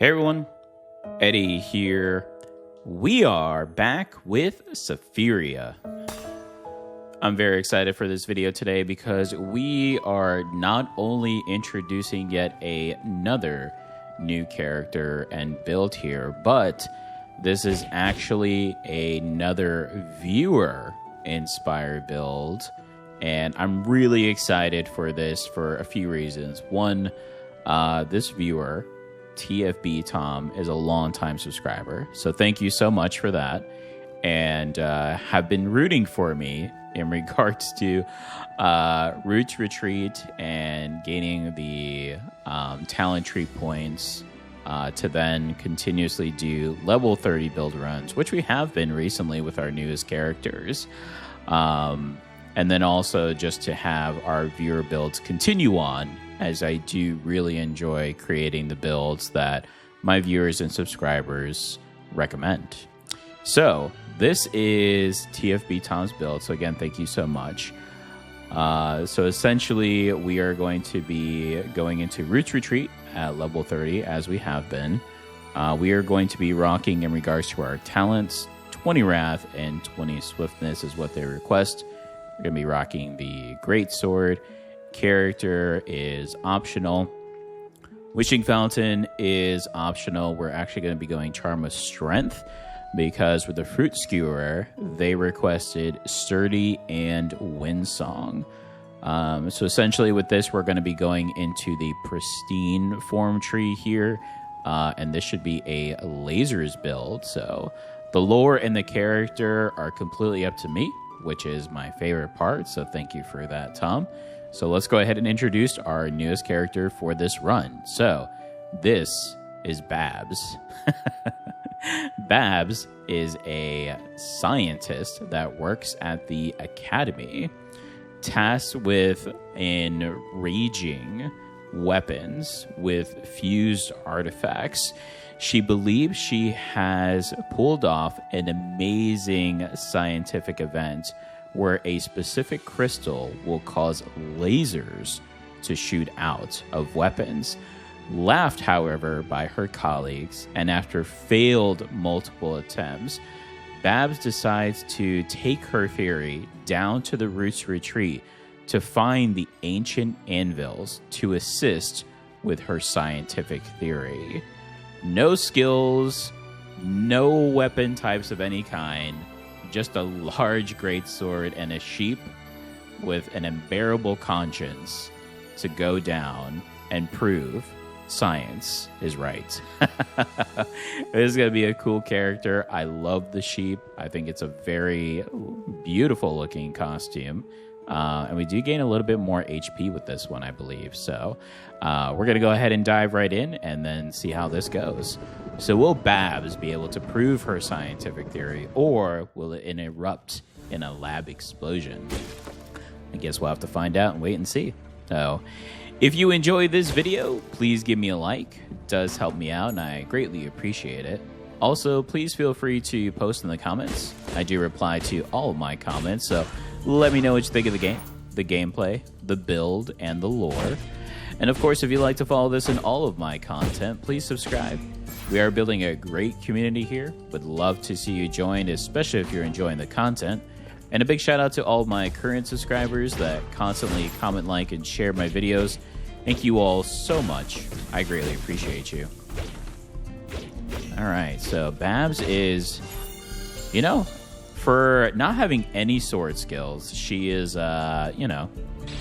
Hey everyone, Eddie here. We are back with Sephiria. I'm very excited for this video today because we are not only introducing yet another new character and build here, but this is actually another viewer-inspired build. And I'm really excited for this for a few reasons. One, this viewer, TFB Tom, is a longtime subscriber, so thank you so much for that, and have been rooting for me in regards to Roots Retreat and gaining the talent tree points to then continuously do level 30 build runs, which we have been recently with our newest characters. And then also just to have our viewer builds continue on, as I do really enjoy creating the builds that my viewers and subscribers recommend. So this is TFB Tom's build. So again, thank you so much. So essentially, we are going to be going into Roots Retreat at level 30, as we have been. We are going to be rocking in regards to our talents. 20 Wrath and 20 Swiftness is what they request. We're going to be rocking the Great Sword. Character is optional. Wishing Fountain is optional. We're actually going to be going Charm of Strength because with the Fruit Skewer, they requested Sturdy and Windsong. So essentially with this, we're going to be going into the Pristine form tree here. And this should be a lasers build. So the lore and the character are completely up to me, which is my favorite part. So thank you for that, Tom. So let's go ahead and introduce our newest character for this run. So this is Babs. Babs is a scientist that works at the academy, tasked with enraging weapons with fused artifacts. She believes she has pulled off an amazing scientific event where a specific crystal will cause lasers to shoot out of weapons. Laughed, however, by her colleagues, and after failed multiple attempts, Babs decides to take her theory down to the Roots Retreat to find the ancient anvils to assist with her scientific theory. No skills, no weapon types of any kind, just a large great sword and a sheep with an unbearable conscience to go down and prove science is right. This is going to be a cool character. I love the sheep. I think it's a very beautiful looking costume. And we do gain a little bit more HP with this one, I believe. So we're going to go ahead and dive right in and then see how this goes. So will Babs be able to prove her scientific theory, or will it erupt in a lab explosion? I guess we'll have to find out and wait and see. So if you enjoyed this video, please give me a like. It does help me out, and I greatly appreciate it. Also, please feel free to post in the comments. I do reply to all of my comments, so let me know what you think of the game, the gameplay, the build, and the lore. And of course, if you'd like to follow this in all of my content, please subscribe. We are building a great community here. Would love to see you join, especially if you're enjoying the content. And a big shout out to all of my current subscribers that constantly comment, like, and share my videos. Thank you all so much. I greatly appreciate you. All right, so Babs is, you know, for not having any sword skills, she is, you know,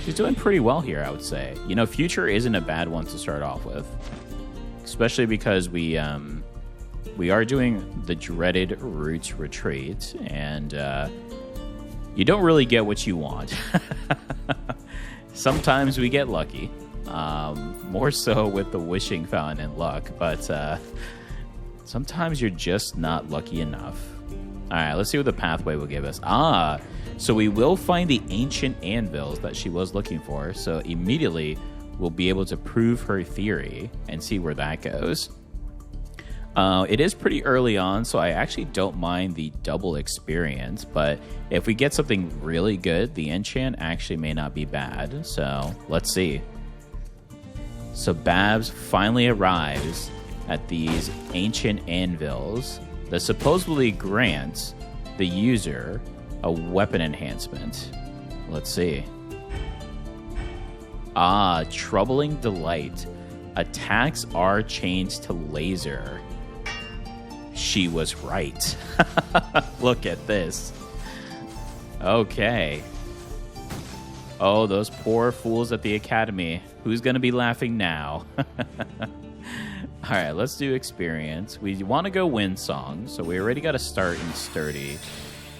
she's doing pretty well here, I would say. You know, Future isn't a bad one to start off with, especially because we are doing the dreaded Roots Retreat, and you don't really get what you want. Sometimes we get lucky, more so with the Wishing Fountain and luck, but sometimes you're just not lucky enough. All right, let's see what the pathway will give us. So we will find the ancient anvils that she was looking for. So immediately we'll be able to prove her theory and see where that goes. It is pretty early on, so I actually don't mind the double experience. But if we get something really good, the enchant actually may not be bad. So let's see. So Babs finally arrives at these ancient anvils that supposedly grant the user a weapon enhancement. Let's see. Ah, Troubling Delight. Attacks are changed to laser. She was right. Look at this. Okay. Oh, those poor fools at the academy. Who's going to be laughing now? All right, let's do experience. We want to go Windsong, so we already got to start in Sturdy.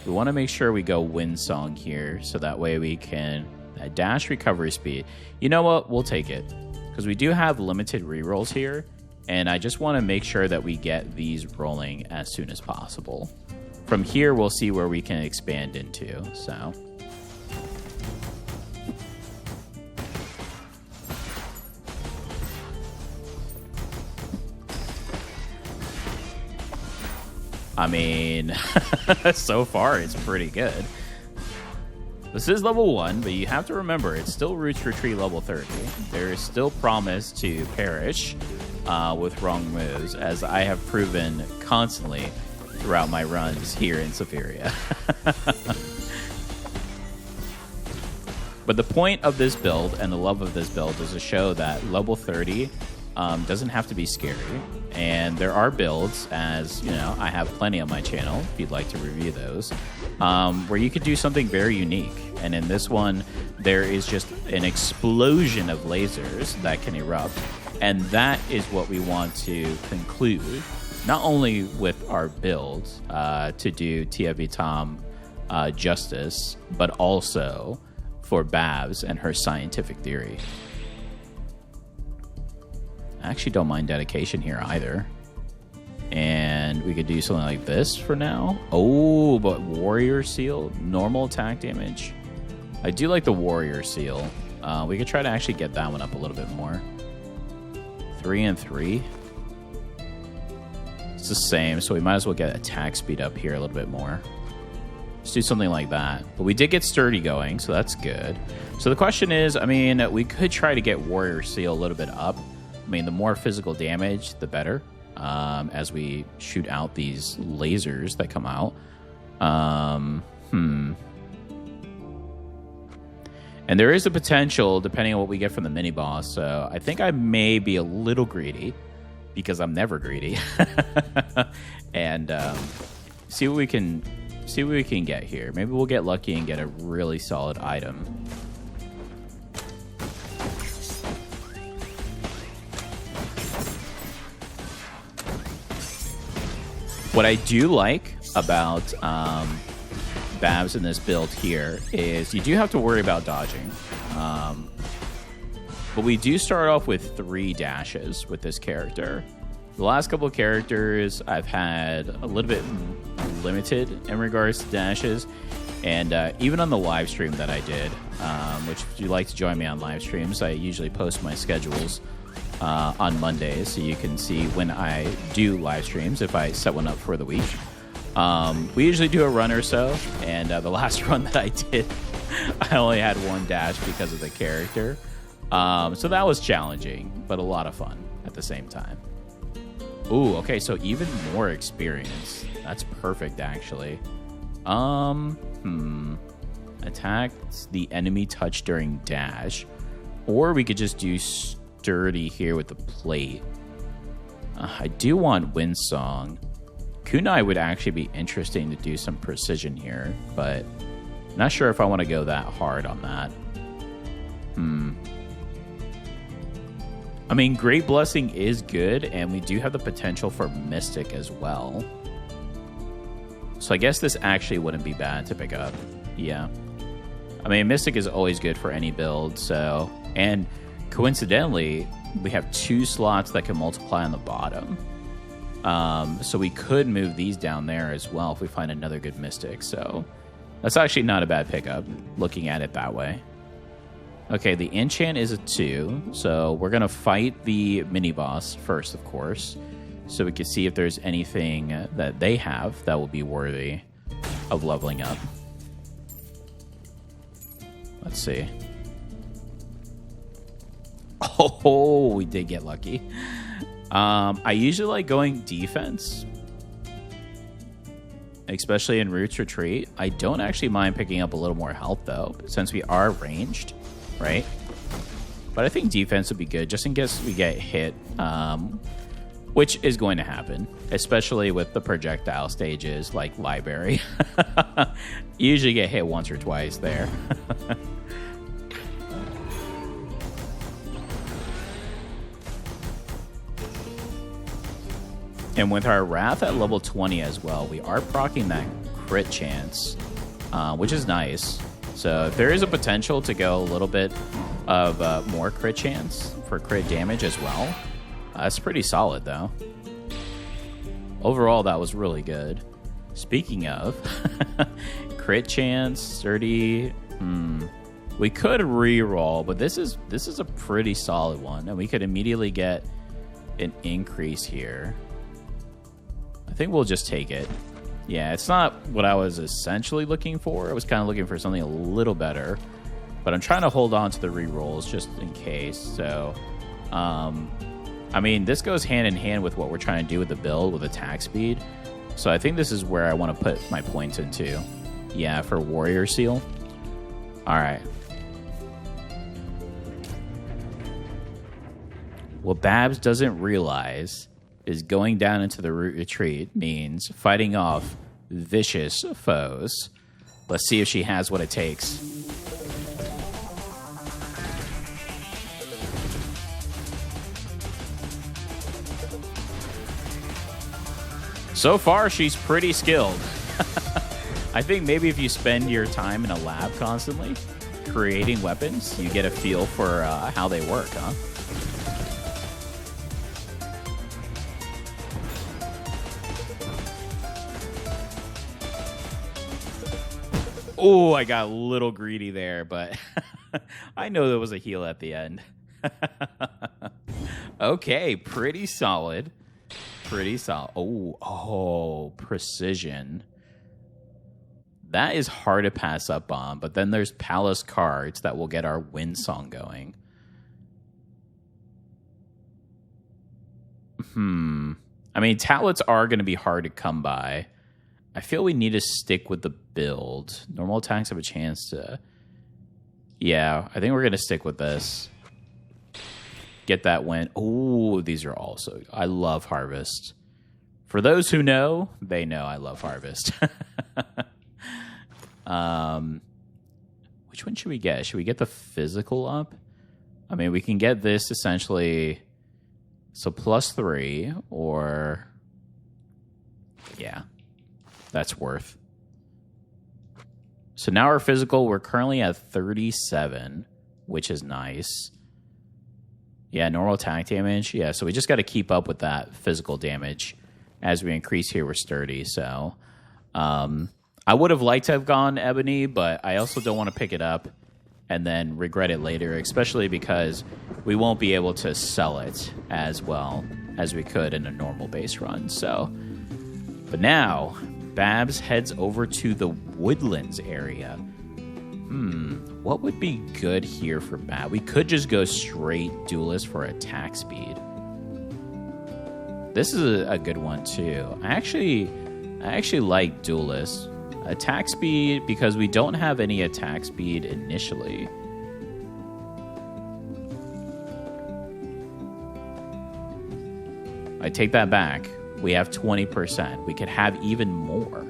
We want to make sure we go Windsong here, so that way we can dash recovery speed. You know what? We'll take it, because we do have limited rerolls here, and I just want to make sure that we get these rolling as soon as possible. From here, we'll see where we can expand into, so... I mean, so far it's pretty good. This is level 1, but you have to remember, it's still Roots Retreat level 30. There is still promise to perish with wrong moves, as I have proven constantly throughout my runs here in Sephiria. But the point of this build and the love of this build is to show that level 30 doesn't have to be scary. And there are builds, as you know, I have plenty on my channel if you'd like to review those, where you could do something very unique. And in this one, there is just an explosion of lasers that can erupt. And that is what we want to conclude, not only with our build to do Tia Vitam justice, but also for Babs and her scientific theory. I actually don't mind dedication here either. And we could do something like this for now. Oh, but warrior seal, normal attack damage. I do like the warrior seal. We could try to actually get that one up a little bit more. 3 and 3. It's the same, so we might as well get attack speed up here a little bit more. Let's do something like that. But we did get sturdy going, so that's good. So the question is, I mean, we could try to get warrior seal a little bit up. I mean, the more physical damage, the better, as we shoot out these lasers that come out. And there is a potential, depending on what we get from the mini-boss, so I think I may be a little greedy, because I'm never greedy. And see what we can get here. Maybe we'll get lucky and get a really solid item. What I do like about Babs in this build here is you do have to worry about dodging. But we do start off with 3 dashes with this character. The last couple of characters I've had a little bit limited in regards to dashes. And even on the live stream that I did, which if you'd like to join me on live streams, I usually post my schedules on Mondays, so you can see when I do live streams if I set one up for the week. We usually do a run or so, and the last run that I did, I only had 1 dash because of the character. So that was challenging, but a lot of fun at the same time. Ooh, okay, so even more experience. That's perfect, actually. Attacks the enemy touch during dash. Or we could just do sturdy here with the plate. I do want Windsong. Kunai would actually be interesting to do some precision here, but not sure if I want to go that hard on that. I mean, Great Blessing is good, and we do have the potential for Mystic as well. So I guess this actually wouldn't be bad to pick up. Yeah. I mean, Mystic is always good for any build, so... And coincidentally, we have 2 slots that can multiply on the bottom. So we could move these down there as well if we find another good Mystic. So that's actually not a bad pickup, looking at it that way. Okay, the enchant is a 2, so we're going to fight the mini-boss first, of course, so we can see if there's anything that they have that will be worthy of leveling up. Let's see. Oh, we did get lucky. I usually like going defense, especially in Root's Retreat. I don't actually mind picking up a little more health, though, since we are ranged, right? But I think defense would be good, just in case we get hit, which is going to happen, especially with the projectile stages like Library. You usually get hit once or twice there. And with our Wrath at level 20 as well, we are proccing that crit chance, which is nice. So if there is a potential to go a little bit of more crit chance for crit damage as well, that's pretty solid, though. Overall, that was really good. Speaking of, crit chance, 30... We could re-roll, but this is a pretty solid one, and we could immediately get an increase here. I think we'll just take it. Yeah, it's not what I was essentially looking for. I was kind of looking for something a little better, but I'm trying to hold on to the re-rolls just in case. So, I mean, this goes hand in hand with what we're trying to do with the build with attack speed. So I think this is where I want to put my points into. Yeah, for Warrior Seal. All right. What Babs doesn't realize is going down into the Root Retreat means fighting off vicious foes. Let's see if she has what it takes. So far, she's pretty skilled. I think maybe if you spend your time in a lab constantly creating weapons, you get a feel for how they work, huh? Oh, I got a little greedy there, but I know there was a heal at the end. Okay, pretty solid. Pretty solid. Oh, precision. That is hard to pass up on, but then there's Palace cards that will get our win song going. I mean, Talents are going to be hard to come by. I feel we need to stick with the build. Normal attacks have a chance to... Yeah, I think we're going to stick with this. Get that win. Oh, these are also... I love Harvest. For those who know, they know I love Harvest. Which one should we get? Should we get the physical up? I mean, we can get this essentially... So +3 or... Yeah. That's worth. So now our physical, we're currently at 37, which is nice. Yeah, normal attack damage. Yeah, so we just got to keep up with that physical damage. As we increase here, we're sturdy. So I would have liked to have gone Ebony, but I also don't want to pick it up and then regret it later, especially because we won't be able to sell it as well as we could in a normal base run. So, but now... Babs heads over to the Woodlands area. What would be good here for Babs? We could just go straight Duelist for attack speed. This is a good one too. I actually like Duelist. Attack speed, because we don't have any attack speed initially. I take that back. We have 20%. We could have even more.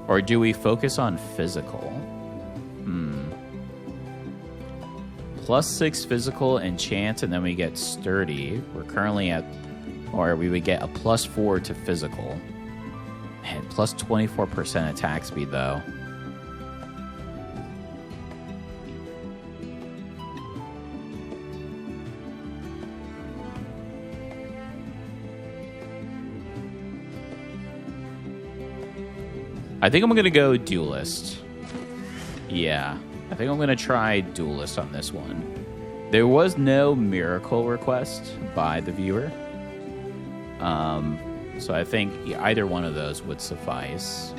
Or do we focus on physical? +6 physical and chance, and then we get sturdy. We're currently at... Or we would get a +4 to physical. Man, +24% attack speed, though. I think I'm going to go Duelist. Yeah, I think I'm going to try Duelist on this one. There was no miracle request by the viewer. So I think either one of those would suffice.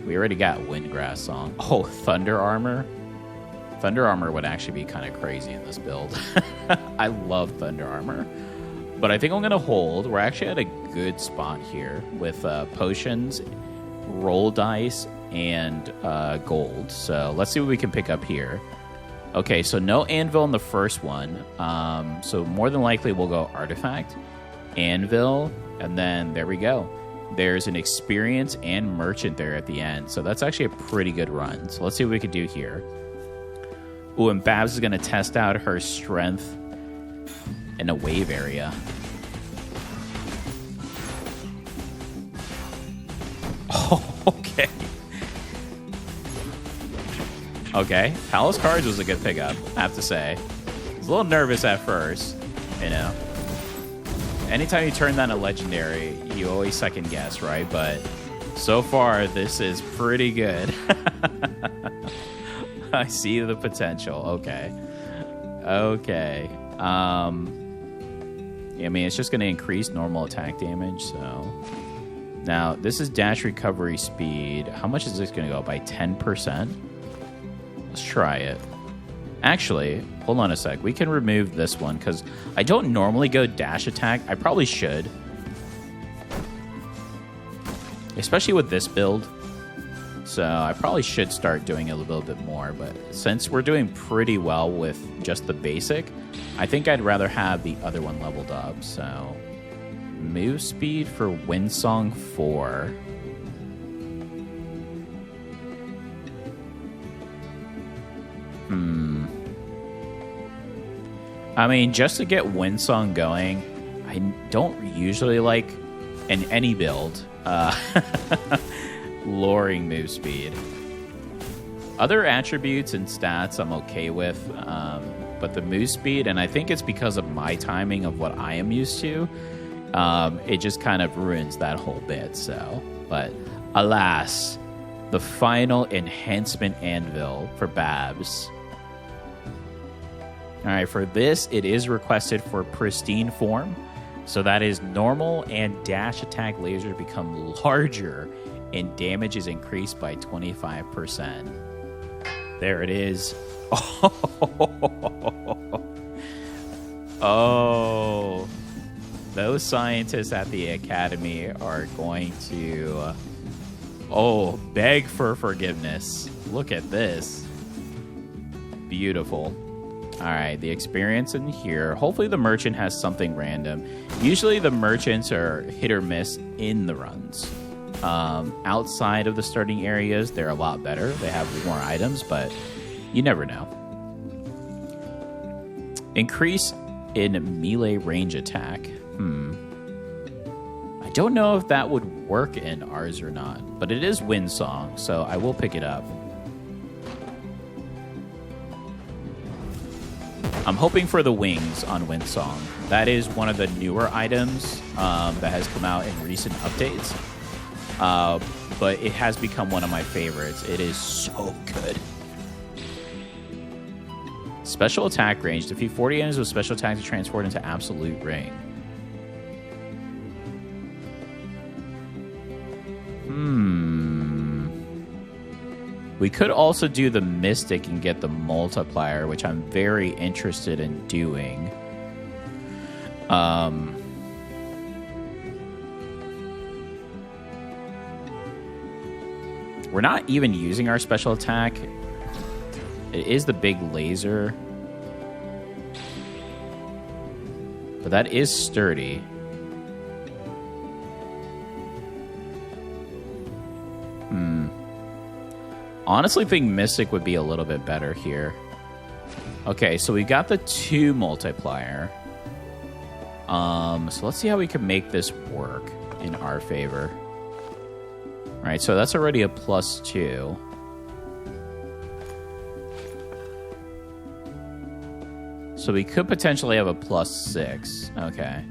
We already got Windgrass Song. Oh, Thunder Armor. Thunder Armor would actually be kind of crazy in this build. I love Thunder Armor. But I think I'm going to hold. We're actually at a good spot here with potions, roll dice, and gold. So let's see what we can pick up here. Okay, so no anvil in the first one. So more than likely we'll go artifact, anvil, and then there we go. There's an experience and merchant there at the end. So that's actually a pretty good run. So let's see what we can do here. Ooh, and Babs is going to test out her strength in a wave area. Oh, okay. Okay, Palace Cards was a good pickup, I have to say. I was a little nervous at first, you know. Anytime you turn down a legendary, you always second guess, right? But so far, this is pretty good. I see the potential. Okay. Okay. I mean, it's just going to increase normal attack damage, so... Now, this is dash recovery speed. How much is this going to go? By 10%? Let's try it. Actually, hold on a sec. We can remove this one, because I don't normally go dash attack. I probably should. Especially with this build. So I probably should start doing it a little bit more. But since we're doing pretty well with just the basic, I think I'd rather have the other one leveled up. So move speed for Windsong 4. I mean, just to get Windsong going, I don't usually like, in any build, lowering move speed. Other attributes and stats I'm okay with, but the move speed, and I think it's because of my timing of what I am used to, it just kind of ruins that whole bit. So, but alas, the final enhancement anvil for Babs. All right, for this, it is requested for pristine form. So that is normal and dash attack lasers become larger and damage is increased by 25%. There it is. Oh, those scientists at the academy are going to, beg for forgiveness. Look at this. Beautiful. All right, the experience in here. Hopefully the merchant has something random. Usually the merchants are hit or miss in the runs. Outside of the starting areas, they're a lot better. They have more items, but you never know. Increase in melee range attack. I don't know if that would work in ours or not, but it is Windsong, so I will pick it up. I'm hoping for the wings on Windsong. That is one of the newer items that has come out in recent updates. But it has become one of my favorites. It is so good. Special attack range. Defeat 40 enemies with special attack to transport into absolute ring. We could also do the Mystic and get the multiplier, which I'm very interested in doing. We're not even using our special attack. It is the big laser. But that is sturdy. Honestly, think Mystic would be a little bit better here. Okay, so we got the 2 multiplier. So let's see how we can make this work in our favor. All right, so that's already a +2. So we could potentially have a +6. Okay.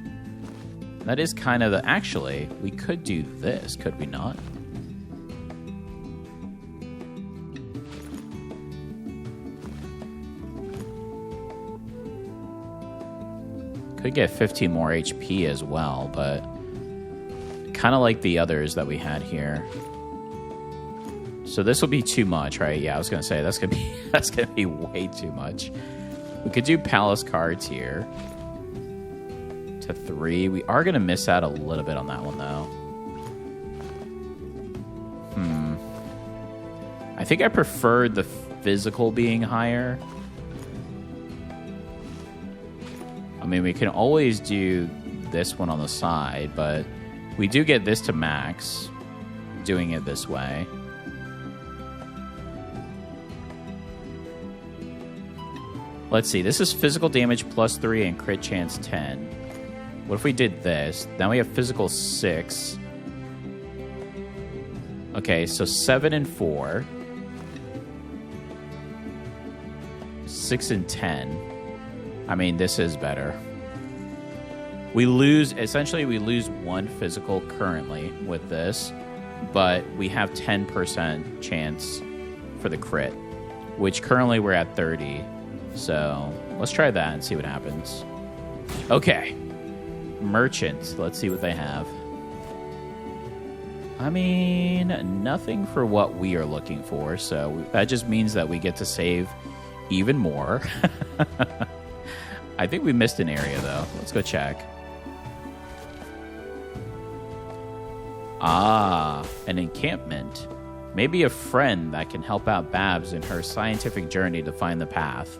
That is kind of the... Actually, we could do this, could we not? Could get 15 more HP as well, but kind of like the others that we had here. So this will be too much, right? Yeah, I was gonna say that's gonna be way too much. We could do palace cards here to 3. We are gonna miss out a little bit on that one though. I think I preferred the physical being higher. I mean, we can always do this one on the side, but we do get this to max doing it this way. Let's see. This is physical damage plus 3 and crit chance 10. What if we did this? Now we have physical 6. Okay, so 7 and 4. 6 and 10. I mean, this is better. We lose, essentially we lose 1 physical currently with this, but we have 10% chance for the crit, which currently we're at 30. So let's try that and see what happens. Okay. Merchants. Let's see what they have. I mean, nothing for what we are looking for, so that just means that we get to save even more. I think we missed an area, though. Let's go check. Ah, an encampment. Maybe a friend that can help out Babs in her scientific journey to find the path.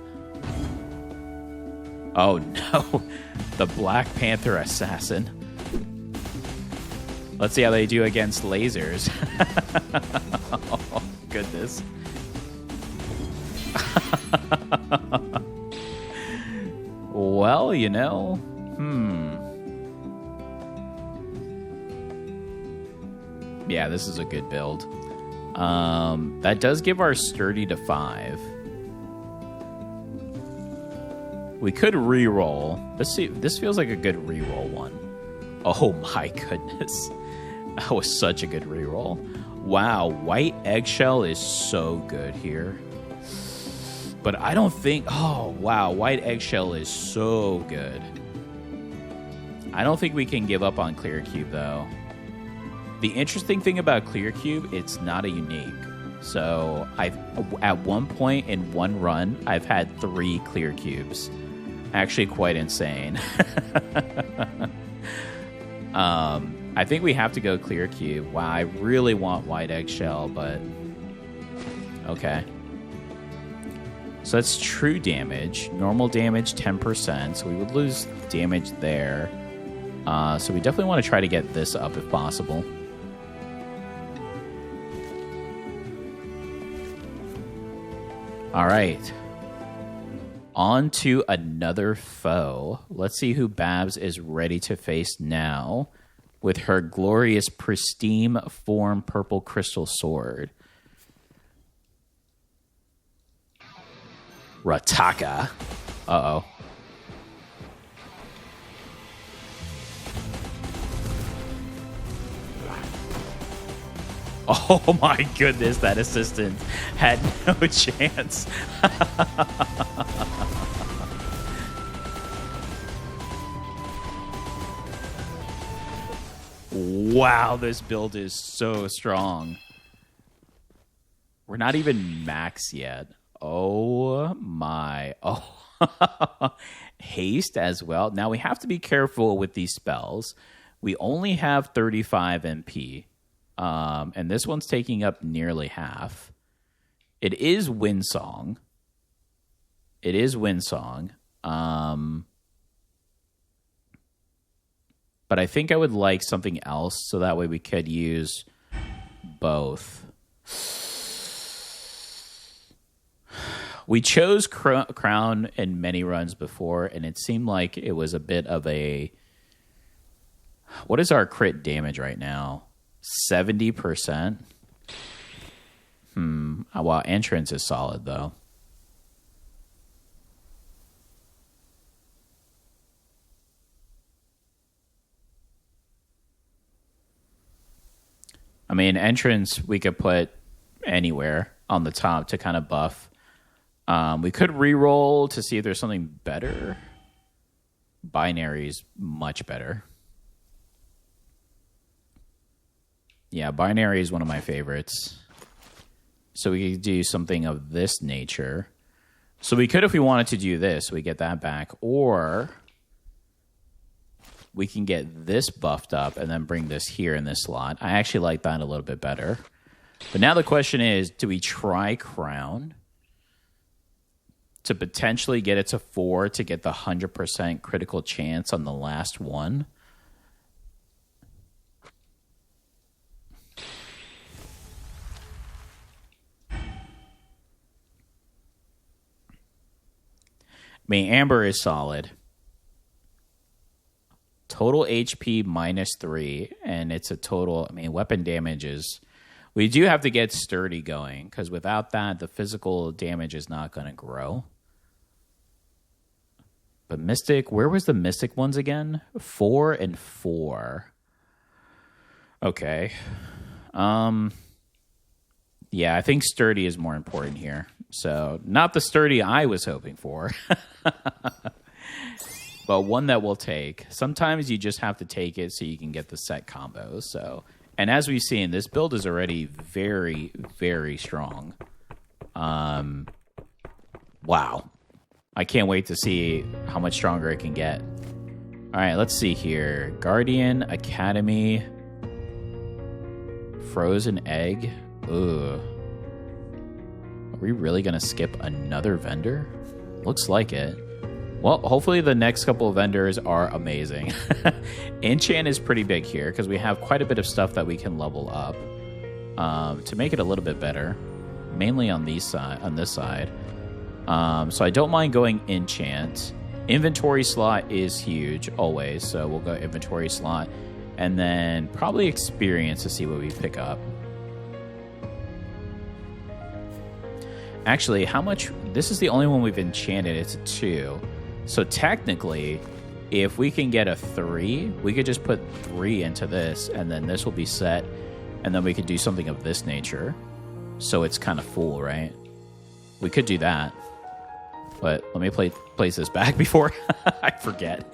Oh, no. The Black Panther assassin. Let's see how they do against lasers. Oh, goodness. Well, you know, yeah, this is a good build. That does give our sturdy to 5. We could re-roll. This feels like a good re-roll one. Oh my goodness. That was such a good re-roll. Wow, white eggshell is so good here. But I don't think... Oh, wow, white eggshell is so good. I don't think we can give up on clear cube, though. The interesting thing about clear cube, it's not a unique. So at one point in one run, I've had 3 clear cubes. Actually quite insane. I think we have to go clear cube. Wow, I really want white eggshell, but... Okay. So that's true damage. Normal damage, 10%. So we would lose damage there. So we definitely want to try to get this up if possible. All right. On to another foe. Let's see who Babs is ready to face now with her glorious pristine form purple crystal sword. Rataka. Uh-oh. Oh my goodness, that assistant had no chance. Wow, this build is so strong. We're not even max yet. Oh my. Oh. Haste as well. Now we have to be careful with these spells. We only have 35 MP. And this one's taking up nearly half. It is Windsong. It is Windsong. But I think I would like something else so that way we could use both. We chose Crown in many runs before, and it seemed like it was a bit of a... What is our crit damage right now? 70%? Well, entrance is solid, though. I mean, entrance we could put anywhere on the top to kind of buff. We could re-roll to see if there's something better. Binary is much better. Yeah, binary is one of my favorites. So we could do something of this nature. So we could, if we wanted to do this, we get that back. Or we can get this buffed up and then bring this here in this slot. I actually like that a little bit better. But now the question is, do we try Crown to potentially get it to 4 to get the 100% critical chance on the last one? I mean, Amber is solid. Total HP -3, and it's a total... I mean, weapon damage is... We do have to get Sturdy going, because without that, the physical damage is not going to grow. But Mystic... Where was the Mystic ones again? 4 and 4. Okay. Yeah, I think Sturdy is more important here. So, not the Sturdy I was hoping for. But one that we'll take. Sometimes you just have to take it so you can get the set combos. So, and as we've seen, this build is already very, very strong. Wow. I can't wait to see how much stronger it can get. All right, let's see here. Guardian, Academy, Frozen Egg. Ugh. Are we really going to skip another vendor? Looks like it. Well, hopefully the next couple of vendors are amazing. Enchant is pretty big here because we have quite a bit of stuff that we can level up to make it a little bit better, mainly on this side. So I don't mind going Enchant. Inventory slot is huge always, so we'll go inventory slot. And then probably experience to see what we pick up. Actually, how much... This is the only one we've enchanted. It's a 2. So technically, if we can get a 3, we could just put 3 into this, and then this will be set, and then we could do something of this nature. So it's kind of full, right? We could do that. But let me place this back before I forget.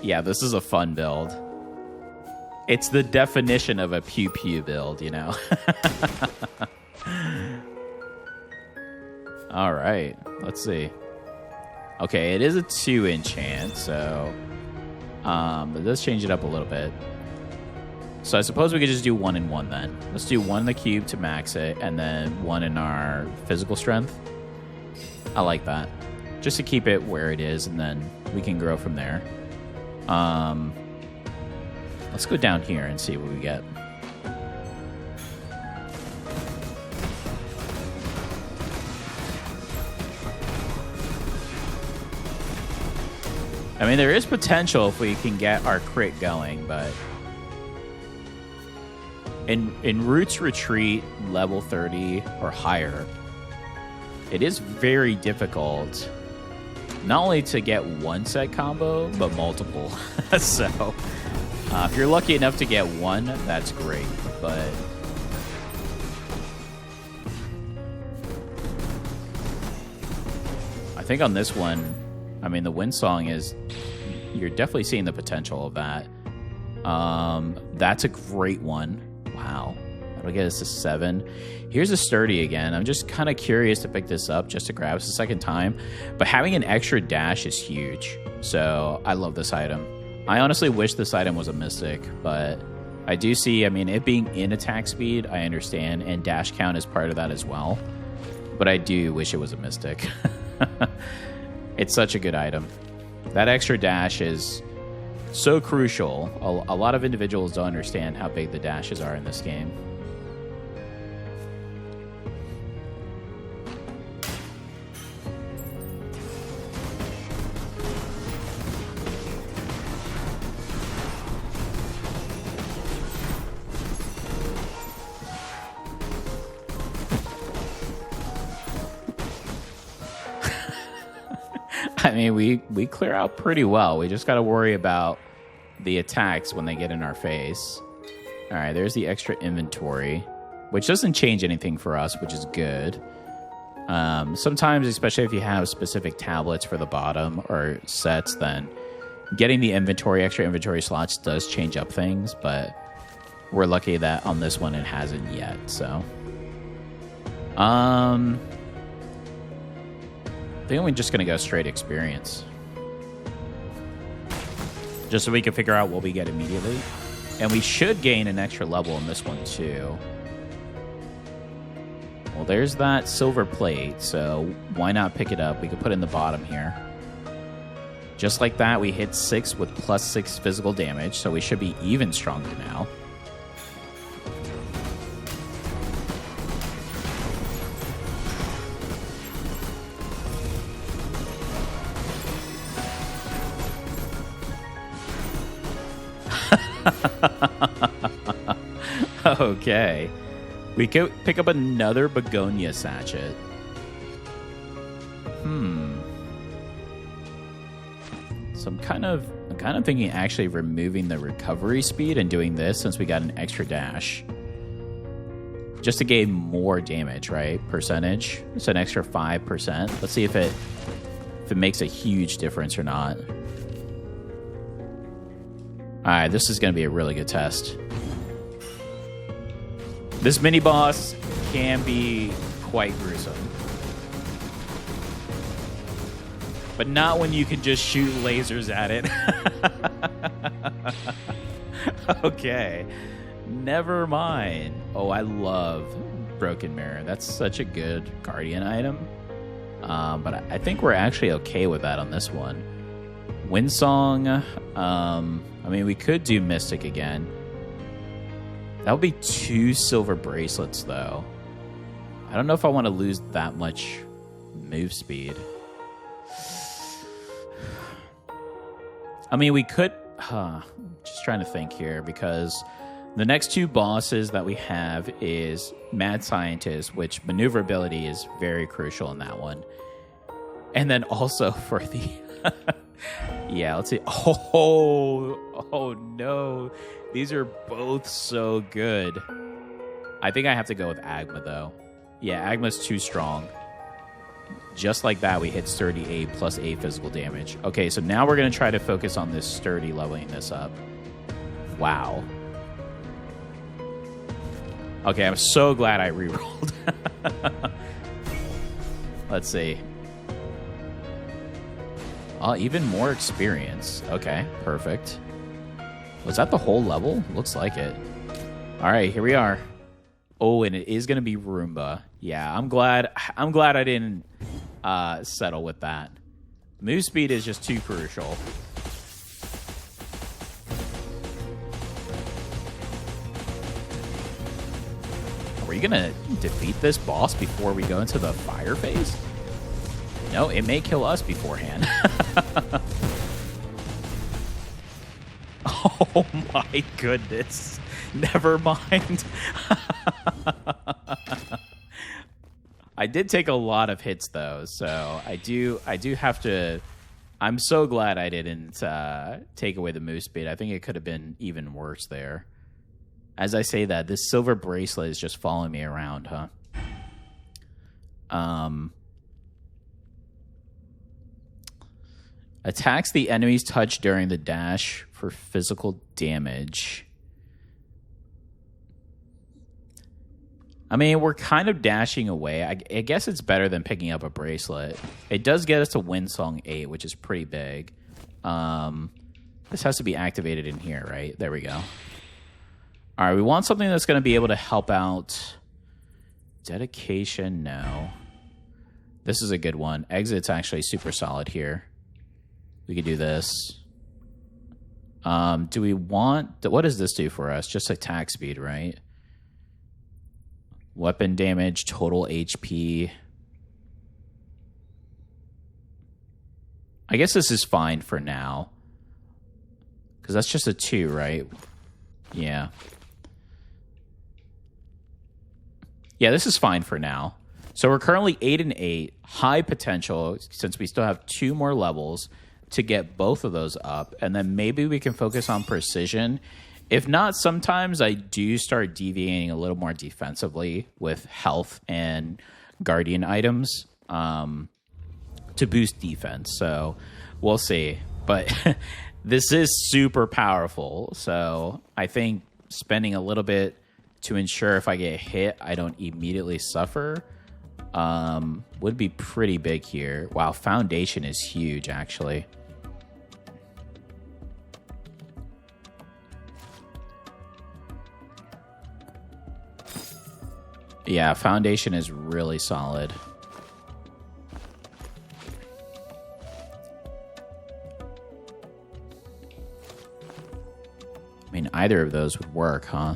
Yeah, this is a fun build. It's the definition of a pew-pew build, you know? All right, let's see. Okay, it is a 2 enchant, so... but let's change it up a little bit. So I suppose we could just do 1 and 1 then. Let's do 1 in the cube to max it, and then 1 in our physical strength. I like that. Just to keep it where it is, and then we can grow from there. Let's go down here and see what we get. I mean, there is potential if we can get our crit going, but in Roots Retreat level 30 or higher, it is very difficult not only to get one set combo, but multiple. So, if you're lucky enough to get one, that's great. But I think on this one, I mean, the Windsong is... You're definitely seeing the potential of that. That's a great one. Wow. That'll get us to 7. Here's a Sturdy again. I'm just kind of curious to pick this up just to grab us a second time. But having an extra dash is huge. So I love this item. I honestly wish this item was a Mystic, but I do see, I mean, it being in attack speed, I understand, and dash count is part of that as well. But I do wish it was a Mystic. It's such a good item. That extra dash is so crucial. A lot of individuals don't understand how big the dashes are in this game. I mean, we clear out pretty well. We just got to worry about the attacks when they get in our face. All right, there's the extra inventory, which doesn't change anything for us, which is good. Sometimes, especially if you have specific tablets for the bottom or sets, then getting the extra inventory slots does change up things, but we're lucky that on this one it hasn't yet, so. I think we're just going to go straight experience. Just so we can figure out what we get immediately. And we should gain an extra level in this one, too. Well, there's that silver plate, so why not pick it up? We could put it in the bottom here. Just like that, we hit 6 with +6 physical damage, so we should be even stronger now. Okay. We could pick up another begonia sachet. So I'm kind of thinking actually removing the recovery speed and doing this since we got an extra dash. Just to gain more damage, right? Percentage. It's an extra 5%. Let's see if it makes a huge difference or not. Alright, this is going to be a really good test. This mini-boss can be quite gruesome. But not when you can just shoot lasers at it. Okay. Never mind. Oh, I love Broken Mirror. That's such a good Guardian item. But I think we're actually okay with that on this one. Windsong. I mean, we could do Mystic again. That would be 2 silver bracelets, though. I don't know if I want to lose that much move speed. I mean, we could... just trying to think here, because the next 2 bosses that we have is Mad Scientist, which maneuverability is very crucial in that one. And then also for the... yeah, let's see. Oh, no. These are both so good. I think I have to go with Agma, though. Yeah, Agma's too strong. Just like that, we hit Sturdy 8 plus 8 physical damage. Okay, so now we're going to try to focus on this Sturdy, leveling this up. Wow. Okay, I'm so glad I rerolled. Let's see. Oh, even more experience. Okay, perfect. Was that the whole level? Looks like it. All right, here we are. Oh, and it is going to be Roomba. Yeah, I'm glad I didn't settle with that. Move speed is just too crucial. Are we going to defeat this boss before we go into the fire phase? No, it may kill us beforehand. Oh my goodness. Never mind. I did take a lot of hits though, so I do have to... I'm so glad I didn't take away the move speed. I think it could have been even worse there. As I say that, this silver bracelet is just following me around, huh? Attacks the enemy's touch during the dash for physical damage. I mean, we're kind of dashing away. I guess it's better than picking up a bracelet. It does get us to Windsong 8, which is pretty big. This has to be activated in here, right? There we go. All right, we want something that's going to be able to help out. Dedication, no. This is a good one. Exit's actually super solid here. We could do this. Do we want... What does this do for us? Just attack speed, right? Weapon damage, total HP. I guess this is fine for now. Because that's just a 2, right? Yeah. Yeah, this is fine for now. So we're currently 8 and 8. High potential, since we still have 2 more levels to get both of those up. And then maybe we can focus on precision. If not, sometimes I do start deviating a little more defensively with health and guardian items to boost defense. So we'll see. But this is super powerful. So I think spending a little bit to ensure if I get hit, I don't immediately suffer would be pretty big here. Wow, foundation is huge, actually. Yeah, foundation is really solid. I mean, either of those would work, huh?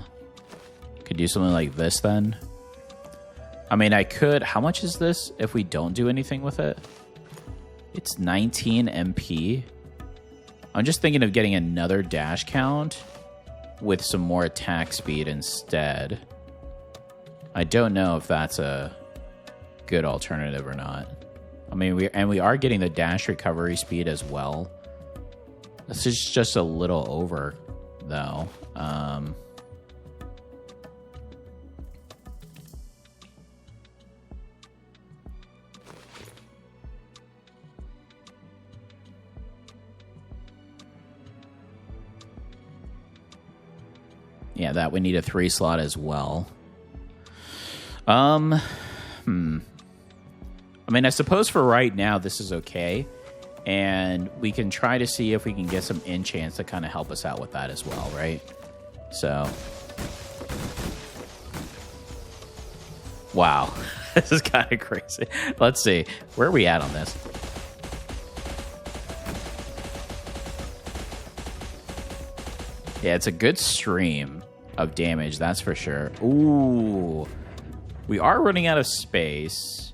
Could do something like this then. I mean, I could... How much is this if we don't do anything with it? It's 19 MP. I'm just thinking of getting another dash count with some more attack speed instead. I don't know if that's a good alternative or not. I mean, we are getting the dash recovery speed as well. This is just a little over, though. Yeah, that would need a 3 slot as well. I mean, I suppose for right now, this is okay. And we can try to see if we can get some enchants to kind of help us out with that as well, right? So. Wow. This is kind of crazy. Let's see. Where are we at on this? Yeah, it's a good stream of damage, that's for sure. Ooh. We are running out of space.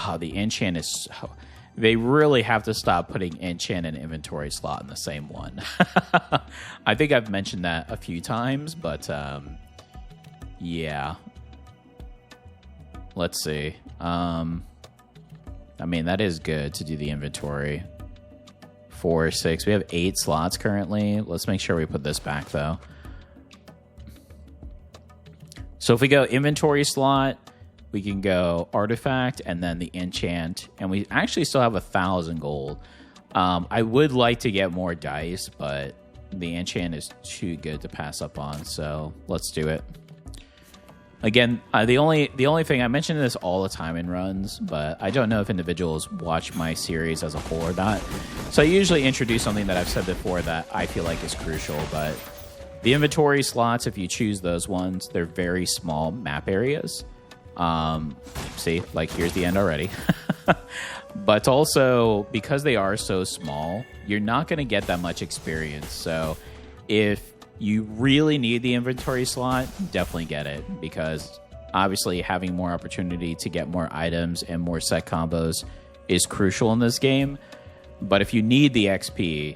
Oh, the enchant is... So, they really have to stop putting enchant and inventory slot in the same one. I think I've mentioned that a few times, but yeah. Let's see. I mean, that is good to do the inventory. 4, 6. We have 8 slots currently. Let's make sure we put this back, though. So if we go inventory slot, we can go artifact and then the enchant. And we actually still have 1,000 gold. I would like to get more dice, but the enchant is too good to pass up on. So let's do it. Again, the only thing, I mention this all the time in runs, but I don't know if individuals watch my series as a whole or not. So I usually introduce something that I've said before that I feel like is crucial, but the inventory slots, if you choose those ones, they're very small map areas. See, like here's the end already. But also, because they are so small, you're not going to get that much experience. So if you really need the inventory slot, definitely get it. Because obviously having more opportunity to get more items and more set combos is crucial in this game. But if you need the XP...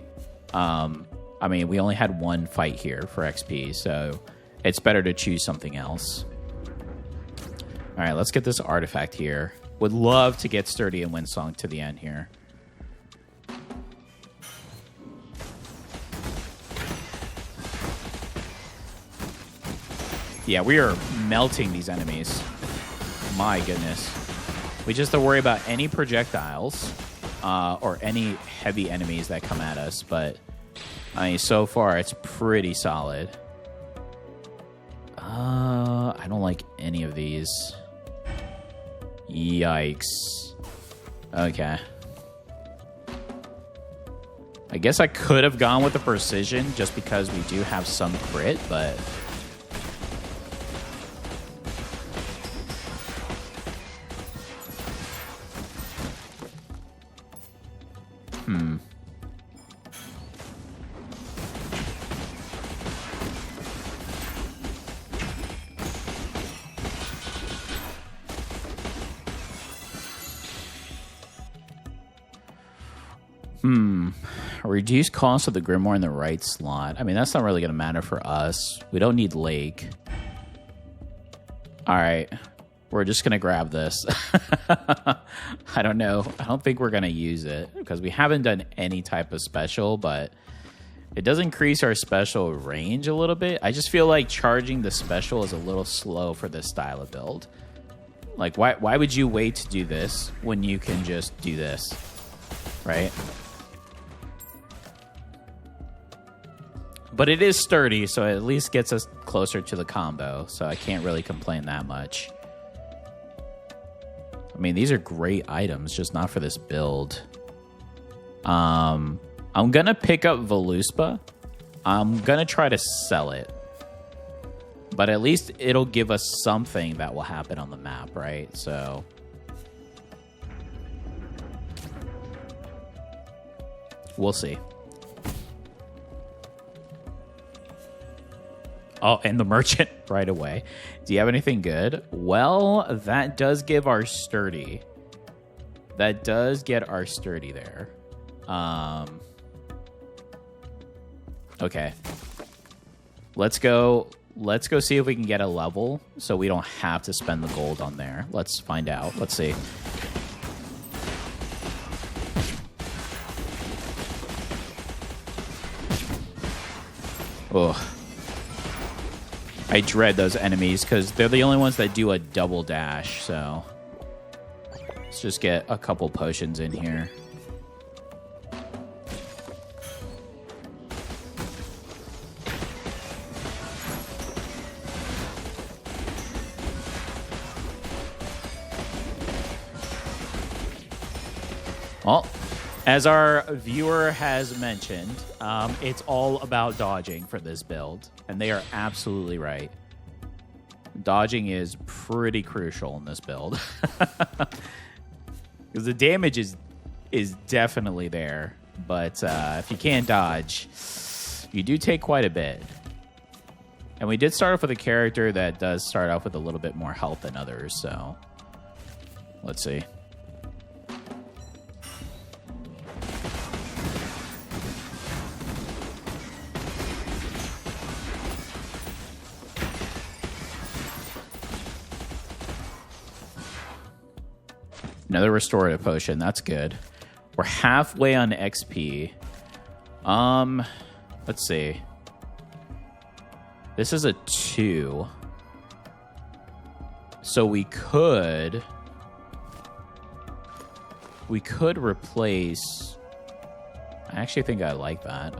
I mean, we only had one fight here for XP, so it's better to choose something else. All right, let's get this artifact here. Would love to get Sturdy and Windsong to the end here. Yeah, we are melting these enemies. My goodness. We just have to worry about any projectiles or any heavy enemies that come at us, but... I mean, so far, it's pretty solid. I don't like any of these. Yikes. Okay. I guess I could have gone with the precision just because we do have some crit, but... Reduce cost of the Grimoire in the right slot. I mean, that's not really going to matter for us. We don't need Lake. All right. We're just going to grab this. I don't know. I don't think we're going to use it because we haven't done any type of special, but It does increase our special range a little bit. I just feel like charging the special is a little slow for this style of build. Like, why would you wait to do this when you can just do this, right? But it is sturdy, so it at least gets us closer to the combo, so I can't really complain that much. I mean, these are great items, just not for this build. I'm going to pick up Voluspa. I'm going to try to sell it. But at least it'll give us something that will happen on the map, right? So we'll see. Oh, and the merchant right away. Do you have anything good? Well, that does give our sturdy. That does get our sturdy there. Okay. Let's go see if we can get a level so we don't have to spend the gold on there. Let's find out. Let's see. Oh. I dread those enemies because they're the only ones that do a double dash, so let's just get a couple potions in here. Well, as our viewer has mentioned, it's all about dodging for this build, and they are absolutely right. Dodging is pretty crucial in this build. Because the damage is definitely there, but if you can't dodge, you do take quite a bit. And we did start off with a character that does start off with a little bit more health than others, so let's see. Another restorative potion. That's good. We're halfway on XP. Let's see. This is a 2. So we could replace. I actually think I like that.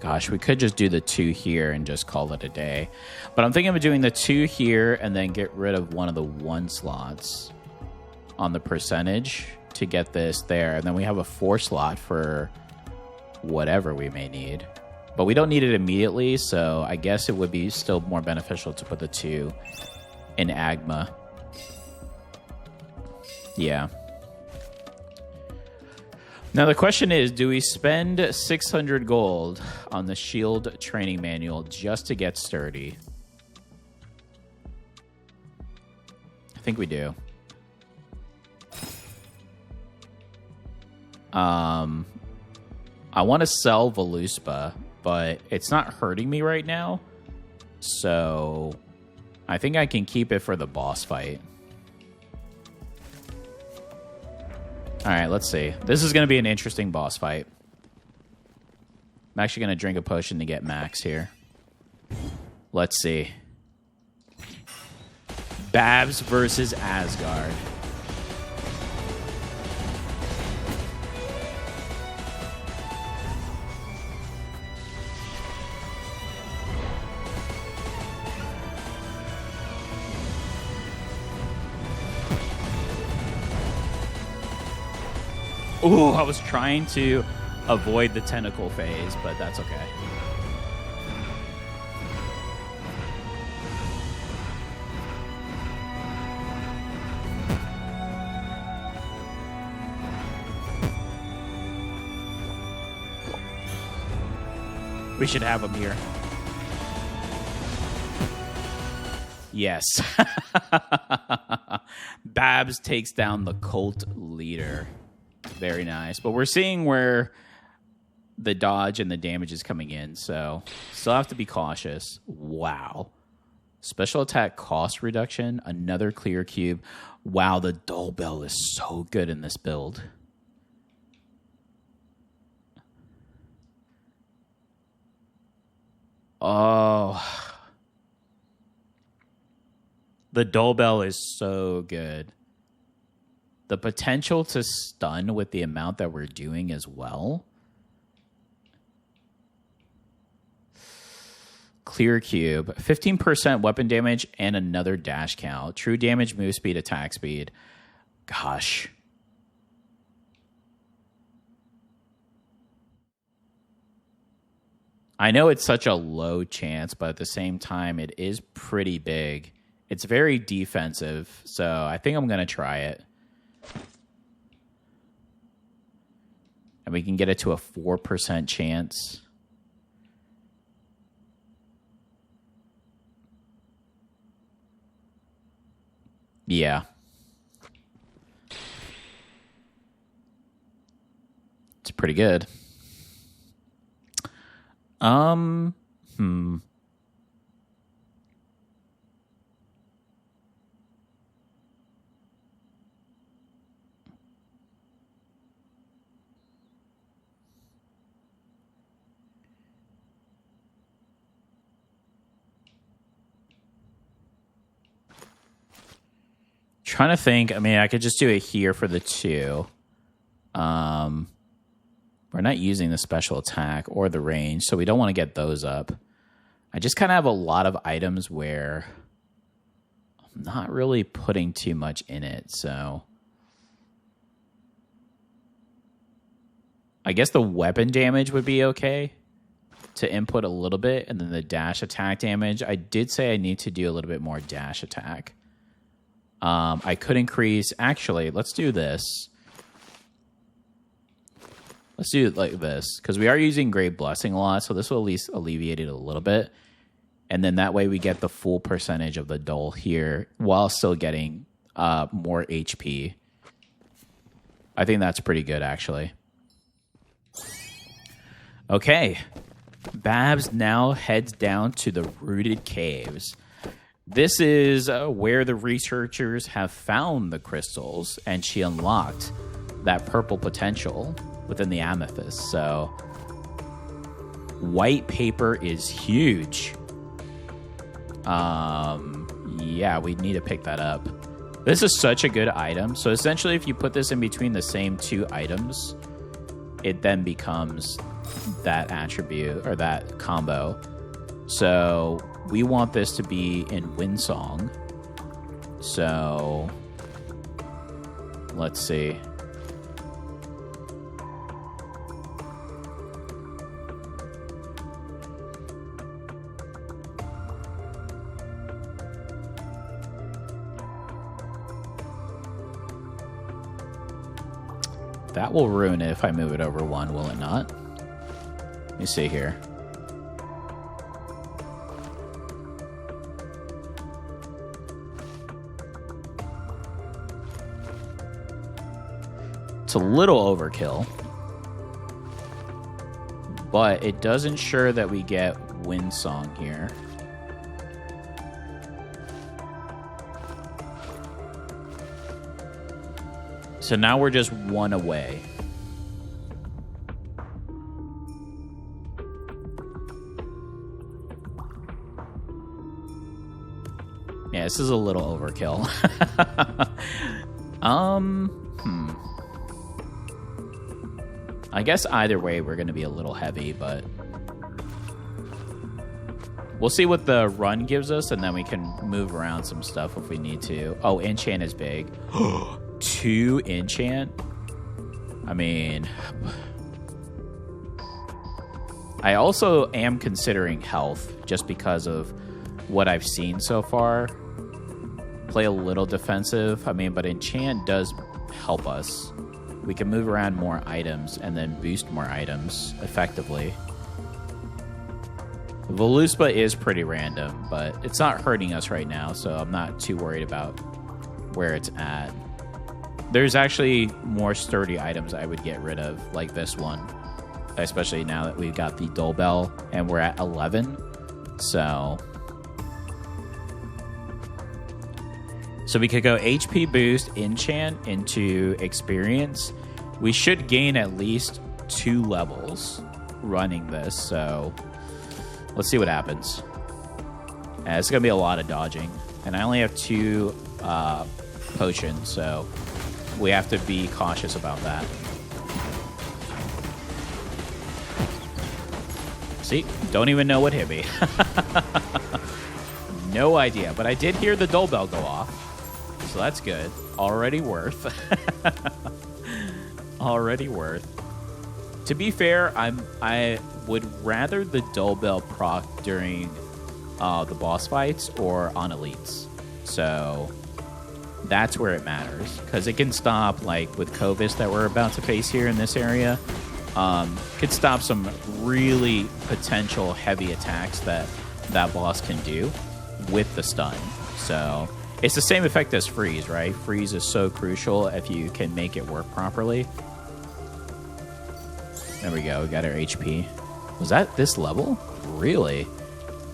Gosh, we could just do the 2 here and just call it a day. But I'm thinking of doing the 2 here and then get rid of one of the 1 slots on the percentage to get this there. And then we have a 4 slot for whatever we may need. But we don't need it immediately, so I guess it would be still more beneficial to put the 2 in Agma. Yeah. Now the question is, do we spend 600 gold on the shield training manual just to get sturdy? I think we do. I want to sell Voluspa, but it's not hurting me right now. So I think I can keep it for the boss fight. All right, let's see. This is going to be an interesting boss fight. I'm actually going to drink a potion to get max here. Let's see. Babs versus Asgard. Ooh, I was trying to avoid the tentacle phase, but that's okay. We should have him here. Yes. Babs takes down the cult leader. Very nice. But we're seeing where the dodge and the damage is coming in, so still have to be cautious. Wow. Special attack cost reduction, another clear cube. Wow, the dull bell is so good in this build. Oh. The doorbell is so good. The potential to stun with the amount that we're doing as well. Clear cube. 15% weapon damage and another dash count. True damage, move speed, attack speed. Gosh. I know it's such a low chance, but at the same time, it is pretty big. It's very defensive, so I think I'm going to try it. And we can get it to a 4% chance. Yeah. It's pretty good. Trying to think. I mean, I could just do it here for the 2. We're not using the special attack or the range, so we don't want to get those up. I just kind of have a lot of items where I'm not really putting too much in it, so I guess the weapon damage would be okay to input a little bit, and then the dash attack damage. I did say I need to do a little bit more dash attack. I could increase... Actually, let's do this. Let's do it like this, because we are using Great Blessing a lot, so this will at least alleviate it a little bit. And then that way we get the full percentage of the dole here while still getting more HP. I think that's pretty good, actually. Okay. Babs now heads down to the Rooted Caves. This is where the researchers have found the crystals, and she unlocked that purple potential within the amethyst. So white paper is huge. Yeah, we need to pick that up. This is such a good item. So essentially, if you put this in between the same 2 items, it then becomes that attribute or that combo. So we want this to be in Windsong. So let's see. That will ruin it if I move it over 1, will it not? Let me see here. It's a little overkill, but it does ensure that we get Windsong here. So now we're just 1 away. Yeah, this is a little overkill. I guess either way we're going to be a little heavy, but we'll see what the run gives us, and then we can move around some stuff if we need to. Oh, enchant is big. 2 enchant? I mean, I also am considering health just because of what I've seen so far. Play a little defensive. I mean, but enchant does help us. We can move around more items and then boost more items effectively. Voluspa is pretty random, but it's not hurting us right now, so I'm not too worried about where it's at. There's actually more sturdy items I would get rid of, like this one. Especially now that we've got the Doorbell and we're at 11. So we could go HP boost, enchant into experience. We should gain at least 2 levels running this. So Let's see what happens. It's going to be a lot of dodging. And I only have 2 potions, so we have to be cautious about that. See? Don't even know what hit me. No idea. But I did hear the dull bell go off. So that's good. Already worth. Already worth. To be fair, I would rather the dull bell proc during the boss fights or on elites. So that's where it matters, because it can stop, like with Kovis that we're about to face here in this area, could stop some really potential heavy attacks that boss can do with the stun. So it's the same effect as freeze, right? Freeze is so crucial if you can make it work properly. There we go. We got our HP. Was that this level? Really?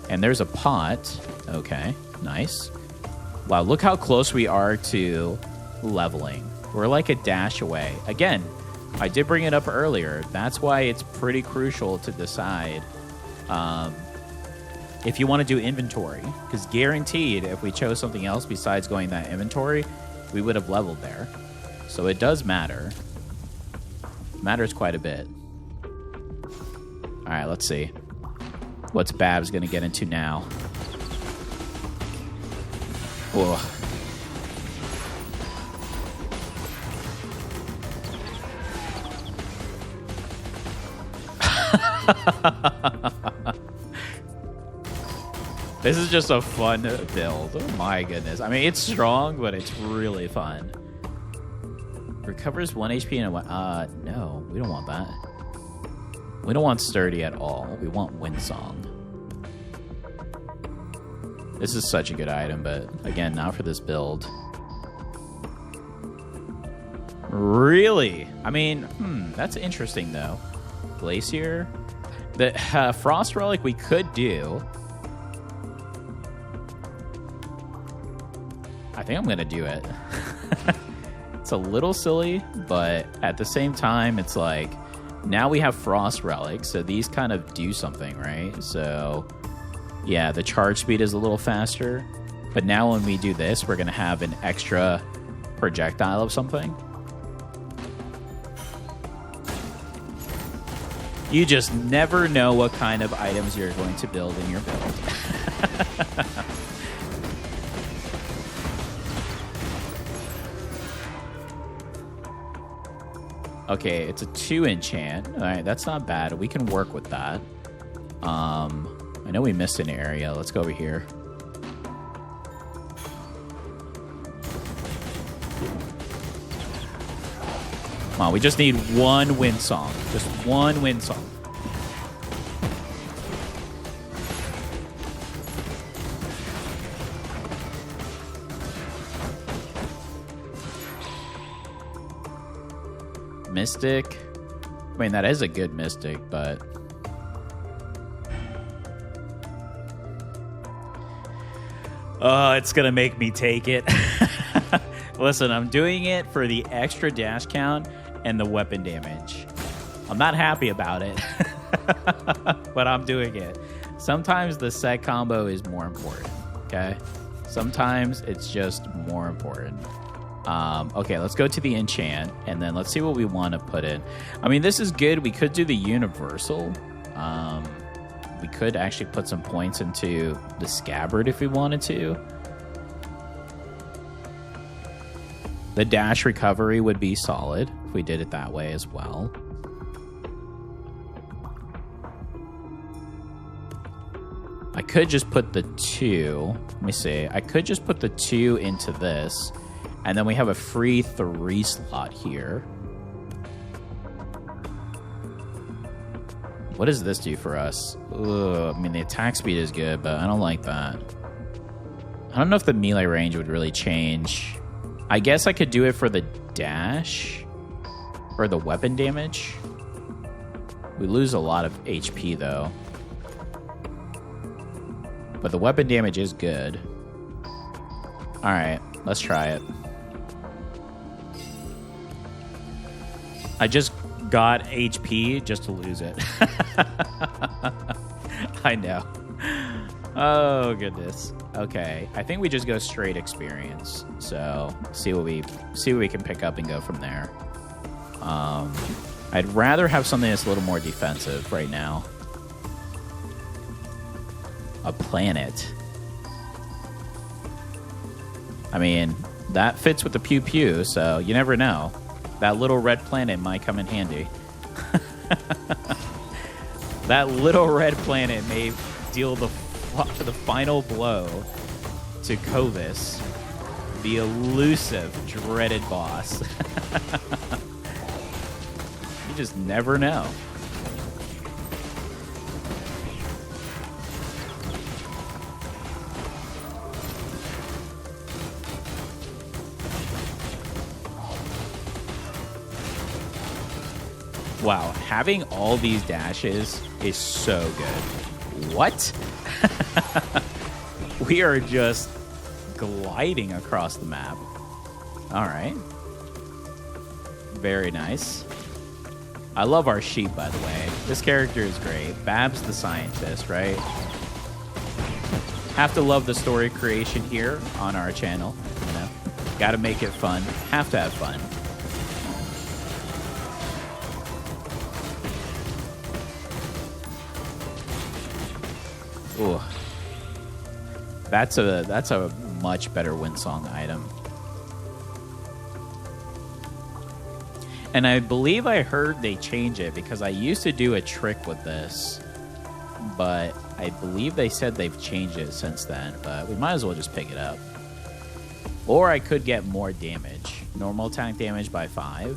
And there's a pot. Okay, nice. Wow, look how close we are to leveling. We're like a dash away. Again, I did bring it up earlier. That's why it's pretty crucial to decide if you want to do inventory. Because guaranteed, if we chose something else besides going that inventory, we would have leveled there. So it does matter. Matters quite a bit. All right, let's see. What's Babs going to get into now? Whoa. This is just a fun build. Oh my goodness. I mean, it's strong, but it's really fun. Recovers 1 HP and no, we don't want that. We don't want sturdy at all. We want Windsong. This is such a good item, but again, not for this build. Really? I mean, that's interesting though. Glacier? The Frost Relic we could do. I think I'm going to do it. It's a little silly, but at the same time, it's like, now we have Frost Relics, so these kind of do something, right? So, yeah, the charge speed is a little faster. But now when we do this, we're going to have an extra projectile of something. You just never know what kind of items you're going to build in your build. Okay, it's a 2 enchant. All right, that's not bad. We can work with that. I know we missed an area. Let's go over here. Come on, we just need 1 Windsong. Just 1 Windsong. Mystic. I mean, that is a good Mystic, but... oh, it's going to make me take it. Listen, I'm doing it for the extra dash count and the weapon damage. I'm not happy about it, but I'm doing it. Sometimes the set combo is more important, okay? Sometimes it's just more important. Okay, let's go to the enchant, and then let's see what we want to put in. I mean, this is good. We could do the universal. We could actually put some points into the scabbard if we wanted to. The dash recovery would be solid if we did it that way as well. I could just put the 2. Let me see. I could just put the 2 into this. And then we have a free 3 slot here. What does this do for us? Ugh, I mean, the attack speed is good, but I don't like that. I don't know if the melee range would really change. I guess I could do it for the dash or the weapon damage. We lose a lot of HP, though. But the weapon damage is good. All right, let's try it. I just got HP just to lose it. I know. Oh, goodness. Okay, I think we just go straight experience. So see what we can pick up and go from there. I'd rather have something that's a little more defensive right now. A planet. I mean, that fits with the pew pew, so you never know. That little red planet might come in handy. That little red planet may deal the final blow to Kovis, the elusive, dreaded boss. You just never know. Wow, having all these dashes is so good. What? We are just gliding across the map. All right. Very nice. I love our sheep, by the way. This character is great. Babs the scientist, right? Have to love the story creation here on our channel. You know, got to make it fun. Have to have fun. Ooh. That's a much better Windsong item. And I believe I heard they change it because I used to do a trick with this, but I believe they said they've changed it since then, but we might as well just pick it up. Or I could get more damage. Normal attack damage by 5.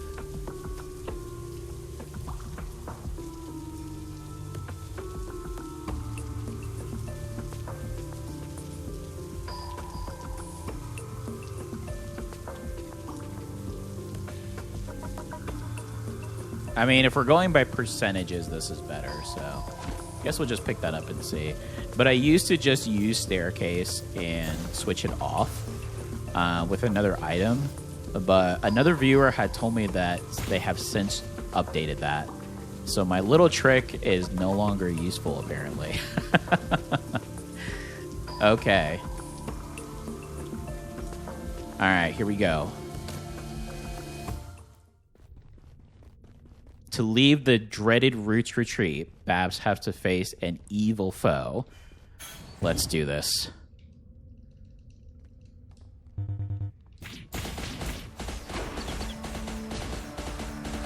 I mean, if we're going by percentages, this is better, so I guess we'll just pick that up and see. But I used to just use Staircase and switch it off with another item, but another viewer had told me that they have since updated that. So my little trick is no longer useful, apparently. Okay. All right, here we go. To leave the dreaded Roots Retreat, Babs have to face an evil foe. Let's do this.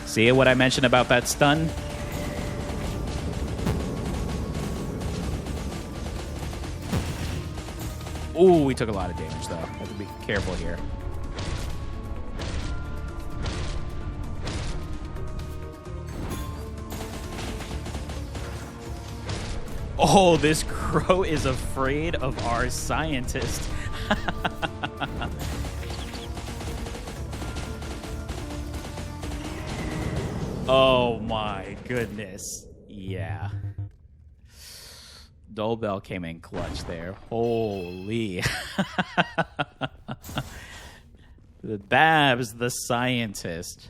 See what I mentioned about that stun? Ooh, we took a lot of damage, though. Have to be careful here. Oh, this crow is afraid of our scientist. Oh my goodness. Yeah. Dolbell came in clutch there. Holy. The Babs, the scientist.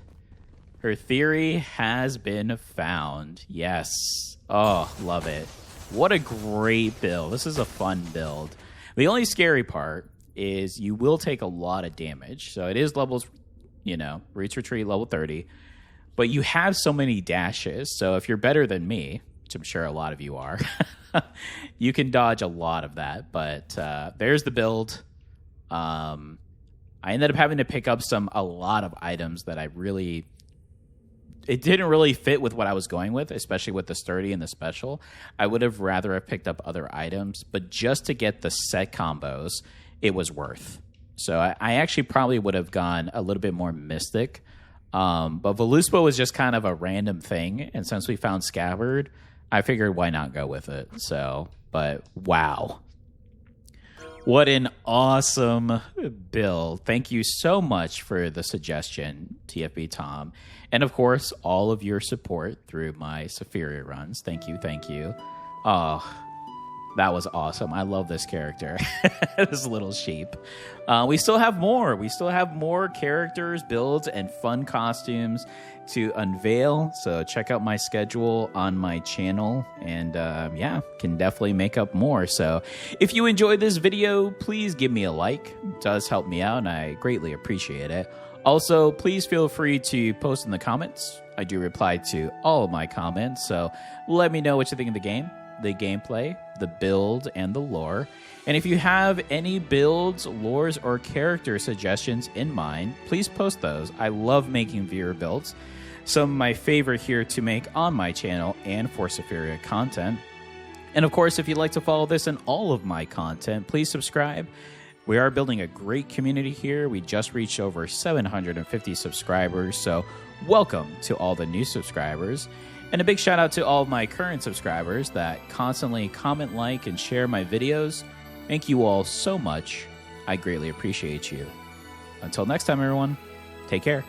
Her theory has been found. Yes. Oh, love it. What a great build. This is a fun build. The only scary part is you will take a lot of damage. So it is levels, you know, Roots Retreat level 30. But you have so many dashes. So if you're better than me, which I'm sure a lot of you are, you can dodge a lot of that. But there's the build. I ended up having to pick up a lot of items that I really... It didn't really fit with what I was going with, especially with the sturdy and the special. I would have rather have picked up other items, but just to get the set combos, it was worth. So I actually probably would have gone a little bit more mystic. But Voluspa was just kind of a random thing, and since we found Scabbard, I figured why not go with it. So, but wow. What an awesome build. Thank you so much for the suggestion, TFB Tom. And of course, all of your support through my Sephiria runs. Thank you, thank you. Oh, That was awesome. I love this character. This little sheep. We still have more. We still have more characters, builds, and fun costumes to unveil. So check out my schedule on my channel. And yeah, can definitely make up more. So if you enjoyed this video, please give me a like. It does help me out, and I greatly appreciate it. Also, please feel free to post in the comments. I do reply to all of my comments. So let me know what you think of the game, the gameplay, the build, and the lore. And if you have any builds, lores, or character suggestions in mind, please post those. I love making viewer builds. Some of my favorite here to make on my channel and for Sephiria content. And of course, if you'd like to follow this and all of my content, please subscribe. We are building a great community here. We just reached over 750 subscribers, so welcome to all the new subscribers. And a big shout out to all of my current subscribers that constantly comment, like, and share my videos. Thank you all so much. I greatly appreciate you. Until next time, everyone, take care.